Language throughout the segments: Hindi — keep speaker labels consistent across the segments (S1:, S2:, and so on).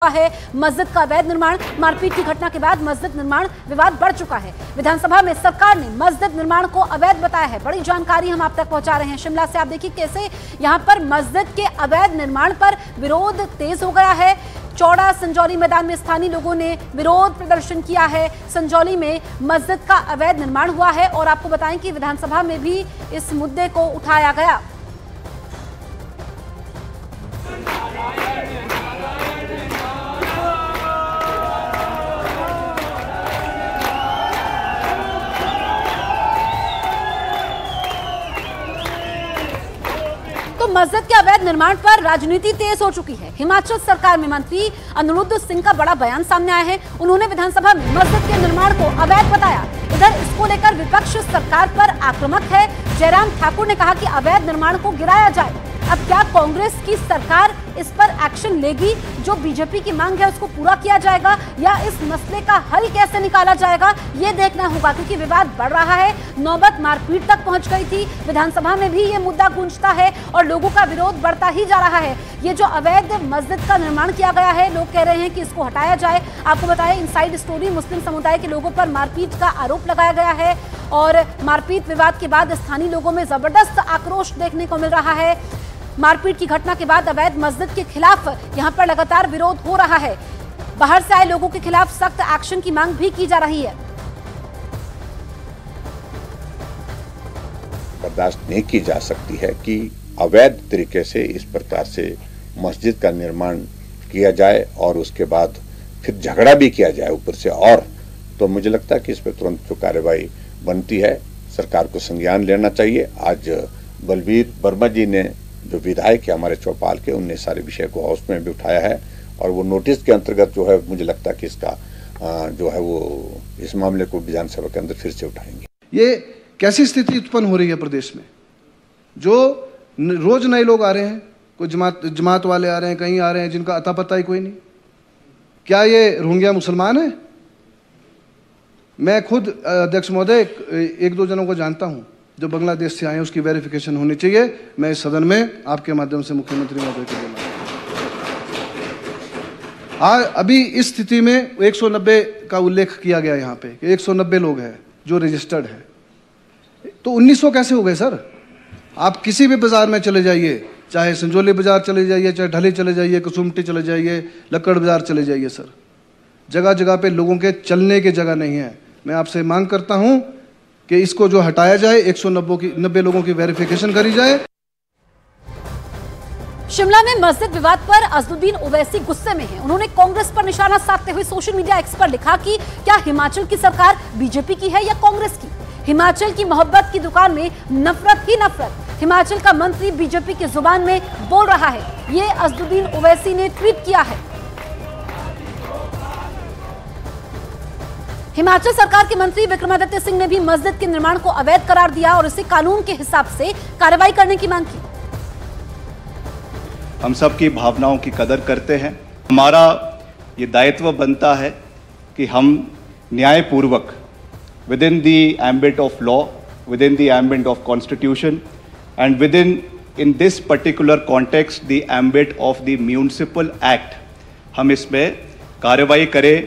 S1: है मस्जिद का अवैध निर्माण। मारपीट की घटना के बाद मस्जिद निर्माण विवाद बढ़ चुका है। विधानसभा में सरकार ने मस्जिद निर्माण को अवैध बताया है। बड़ी जानकारी हम आप तक पहुंचा रहे हैं शिमला से। आप देखिए कैसे यहां पर मस्जिद के अवैध निर्माण पर विरोध तेज हो गया है। चौड़ा संजौली मैदान में स्थानीय लोगों ने विरोध प्रदर्शन किया है। संजौली में मस्जिद का अवैध निर्माण हुआ है और आपको बताएं कि विधानसभा में भी इस मुद्दे को उठाया गया। तो मस्जिद के अवैध निर्माण पर राजनीति तेज हो चुकी है। हिमाचल सरकार में मंत्री अनिरुद्ध सिंह का बड़ा बयान सामने आया है। उन्होंने विधानसभा में मस्जिद के निर्माण को अवैध बताया। इधर इसको लेकर विपक्ष सरकार पर आक्रामक है। जयराम ठाकुर ने कहा कि अवैध निर्माण को गिराया जाए। अब क्या कांग्रेस की सरकार इस पर एक्शन लेगी? जो बीजेपी की मांग है उसको पूरा किया जाएगा या इस मसले का हल कैसे निकाला जाएगा, ये देखना होगा, क्योंकि विवाद बढ़ रहा है। नौबत मारपीट तक पहुंच गई थी। विधानसभा में भी ये मुद्दा गूंजता है और लोगों का विरोध बढ़ता ही जा रहा है। ये जो अवैध मस्जिद का निर्माण किया गया है, लोग कह रहे हैं कि इसको हटाया जाए। आपको बताएं, इनसाइड स्टोरी, मुस्लिम समुदाय के लोगों पर मारपीट का आरोप लगाया गया है और मारपीट विवाद के बाद स्थानीय लोगों में जबरदस्त आक्रोश देखने को मिल रहा है। मारपीट की घटना के बाद अवैध मस्जिद के खिलाफ यहां पर लगातार विरोध हो रहा है। बाहर से आए लोगों के खिलाफ सख्त एक्शन की मांग भी की जा रही है।
S2: बर्दाश्त नहीं की जा सकती है कि अवैध तरीके से इस प्रकार से मस्जिद का निर्माण किया जाए और उसके बाद फिर झगड़ा भी किया जाए ऊपर से। और तो मुझे लगता है कि इस पर तुरंत जो कार्रवाई बनती है सरकार को संज्ञान लेना चाहिए। आज बलबीर वर्मा जी ने जो विधायक है हमारे चौपाल के, उनने सारे विषय को हाउस में भी उठाया है और वो नोटिस के अंतर्गत जो है मुझे लगता है कि इसका जो है वो इस मामले को विधानसभा के अंदर फिर से उठाएंगे।
S3: ये कैसी स्थिति उत्पन्न हो रही है प्रदेश में? जो रोज नए लोग आ रहे हैं, कोई जमात वाले आ रहे हैं, कहीं आ रहे हैं जिनका अता पता ही कोई नहीं। क्या ये रोहिंग्या मुसलमान है? मैं खुद अध्यक्ष महोदय एक दो जनों को जानता हूं जो बांग्लादेश से आए हैं, उसकी वेरिफिकेशन होनी चाहिए। मैं इस सदन में आपके माध्यम से मुख्यमंत्री महोदय को देना। हाँ, अभी इस स्थिति में 190 का उल्लेख किया गया यहाँ पे, 190 लोग हैं जो रजिस्टर्ड है। तो 1900 कैसे हो गए सर? आप किसी भी बाजार में चले जाइए, चाहे संजौली बाजार चले जाइए, चाहे ढली चले जाइए, कसुमटी चले जाइए, लक्कड़ बाजार चले जाइए सर, जगह जगह पे लोगों के चलने की जगह नहीं है। मैं आपसे मांग करता हूं कि इसको जो हटाया जाए, 190 लोगों की वेरिफिकेशन करी जाए।
S1: शिमला में मस्जिद विवाद पर अजदुद्दीन ओवैसी गुस्से में हैं। उन्होंने कांग्रेस पर निशाना साधते हुए सोशल मीडिया एक्स पर लिखा कि क्या हिमाचल की सरकार बीजेपी की है या कांग्रेस की? हिमाचल की मोहब्बत की दुकान में नफरत ही नफरत। हिमाचल का मंत्री बीजेपी की जुबान में बोल रहा है। ये अजदुद्दीन ओवैसी ने ट्वीट किया है। हिमाचल सरकार के मंत्री विक्रमादित्य सिंह ने भी मस्जिद के निर्माण को अवैध करार दिया और इसे कानून के हिसाब से कार्रवाई करने की मांग की।
S4: हम सब की भावनाओं की कदर करते हैं। हमारा ये दायित्व बनता है कि हम न्यायपूर्वक within the ambit of law, within the ambit of constitution and within this particular context the ambit of the municipal act, हम इसमें कार्रवाई करें।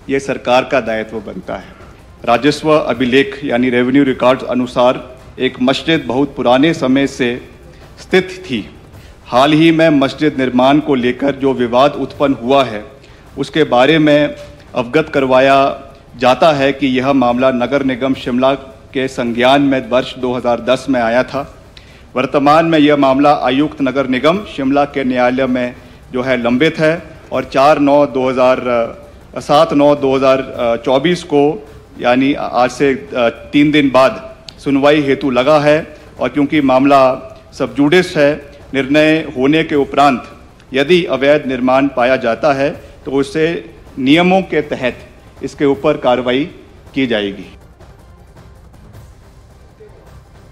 S4: ये सरकार का दायित्व बनता है। राजस्व अभिलेख यानी रेवेन्यू रिकॉर्ड्स अनुसार एक मस्जिद बहुत पुराने समय से स्थित थी। हाल ही में मस्जिद निर्माण को लेकर जो विवाद उत्पन्न हुआ है उसके बारे में अवगत करवाया जाता है कि यह मामला नगर निगम शिमला के संज्ञान में वर्ष 2010 में आया था। वर्तमान में यह मामला आयुक्त नगर निगम शिमला के न्यायालय में जो है लंबित है और 7/9/2024 को यानी आज से 3 दिन बाद सुनवाई हेतु लगा है। और क्योंकि मामला सब जुडिस है, निर्णय होने के उपरांत यदि अवैध निर्माण पाया जाता है तो उससे नियमों के तहत इसके ऊपर कार्रवाई की जाएगी।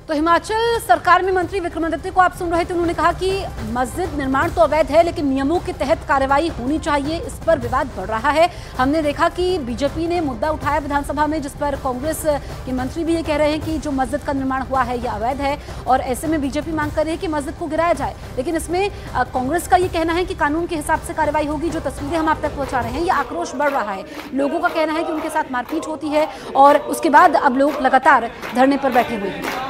S1: तो हिमाचल सरकार में मंत्री विक्रमादित्य को आप सुन रहे थे, उन्होंने कहा कि मस्जिद निर्माण तो अवैध है लेकिन नियमों के तहत कार्रवाई होनी चाहिए। इस पर विवाद बढ़ रहा है। हमने देखा कि बीजेपी ने मुद्दा उठाया विधानसभा में, जिस पर कांग्रेस के मंत्री भी ये कह रहे हैं कि जो मस्जिद का निर्माण हुआ है यह अवैध है और ऐसे में बीजेपी मांग कर रही है कि मस्जिद को गिराया जाए। लेकिन इसमें कांग्रेस का ये कहना है कि कानून के हिसाब से कार्रवाई होगी। जो तस्वीरें हम आप तक पहुंचा रहे हैं, ये आक्रोश बढ़ रहा है। लोगों का कहना है कि उनके साथ मारपीट होती है और उसके बाद अब लोग लगातार धरने पर बैठे हुए हैं।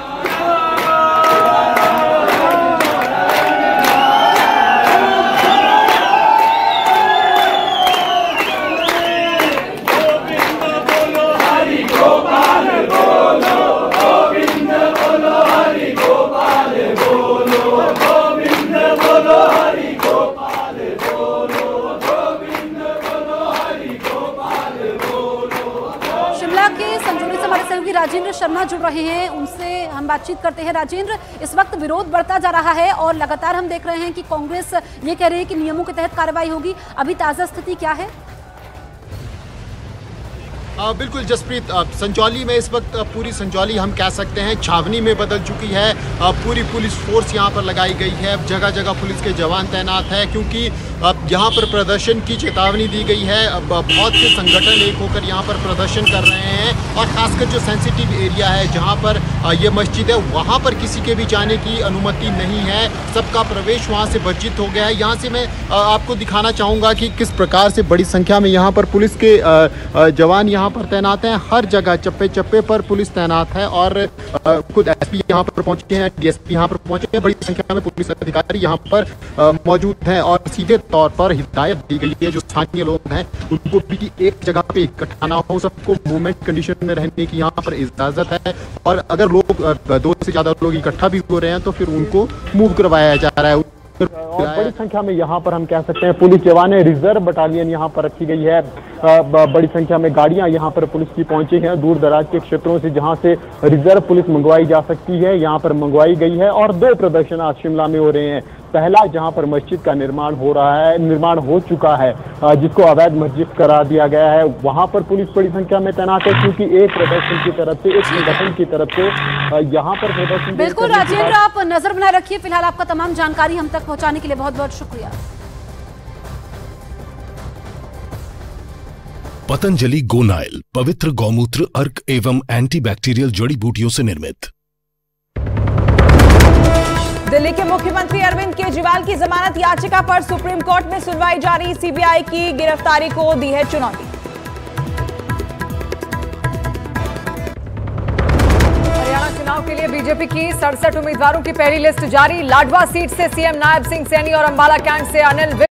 S1: राजेंद्र शर्मा जुड़ रहे हैं, उनसे हम बातचीत करते हैं। राजेंद्र, इस वक्त विरोध बढ़ता जा रहा है और लगातार हम देख रहे हैं कि कांग्रेस ये कह रही है कि नियमों के तहत कार्रवाई होगी। अभी ताजा स्थिति क्या है?
S5: बिल्कुल जसप्रीत, संजौली में इस वक्त पूरी संजौली हम कह सकते हैं छावनी में बदल चुकी है। पूरी पुलिस फोर्स यहाँ पर लगाई गई है, जगह जगह पुलिस के जवान तैनात है, क्योंकि यहाँ पर प्रदर्शन की चेतावनी दी गई है। बहुत से संगठन एक होकर यहाँ पर प्रदर्शन कर रहे हैं और खासकर जो सेंसिटिव एरिया है जहाँ पर ये मस्जिद है वहाँ पर किसी के भी जाने की अनुमति नहीं है। सबका प्रवेश वहाँ से वर्जित हो गया है। यहाँ से मैं आपको दिखाना चाहूँगा कि किस प्रकार से बड़ी संख्या में यहाँ पर पुलिस के जवान यहाँ पर तैनात हैं। हर जगह चप्पे चप्पे पर पुलिस तैनात है और खुद एसपी यहाँ पर पहुंचे हैं, डीएसपी यहाँ पर पहुंचे हैं। बड़ी संख्या में पुलिस अधिकारी यहाँ पर मौजूद हैं और सीधे तौर पर हिदायत दी गई है जो स्थानीय लोग हैं उनको भी एक जगह पे इकट्ठा ना हो, सबको मूवमेंट कंडीशन में रहने की यहाँ पर इजाजत है। और अगर लोग 2 से ज्यादा लोग इकट्ठा भी हो रहे हैं तो फिर उनको मूव करवाया जा रहा है। और बड़ी संख्या में यहाँ पर हम कह सकते हैं पुलिस जवान, रिजर्व बटालियन यहाँ पर रखी गई है। बड़ी संख्या में गाड़ियां यहाँ पर पुलिस की पहुंची हैं दूर दराज के क्षेत्रों से, जहां से रिजर्व पुलिस मंगवाई जा सकती है यहाँ पर मंगवाई गई है। और 2 प्रदर्शन आज शिमला में हो रहे हैं। पहला जहां पर मस्जिद का निर्माण हो रहा है, निर्माण हो चुका है, जिसको अवैध मस्जिद करार दिया गया है, वहां पर पुलिस बड़ी संख्या में तैनात है, क्योंकि एक प्रदर्शन की तरफ से, एक संगठन की तरफ से यहाँ पर प्रदर्शन।
S1: बिल्कुल राजेंद्र, आप नजर बनाए रखिए। फिलहाल आपका तमाम जानकारी हम तक पहुंचाने के लिए बहुत बहुत शुक्रिया।
S6: पतंजलि गोनाइल पवित्र गौमूत्र, अर्क एवं एंटीबैक्टीरियल जड़ी बूटियों से निर्मित।
S7: दिल्ली के मुख्यमंत्री अरविंद केजरीवाल की जमानत याचिका पर सुप्रीम कोर्ट में सुनवाई जारी। सीबीआई की गिरफ्तारी को दी है चुनौती।
S8: हरियाणा चुनाव के लिए बीजेपी की 67 उम्मीदवारों की पहली लिस्ट जारी। लाडवा सीट से सीएम नायब सिंह सैनी और अंबाला कैंट से अनिल विज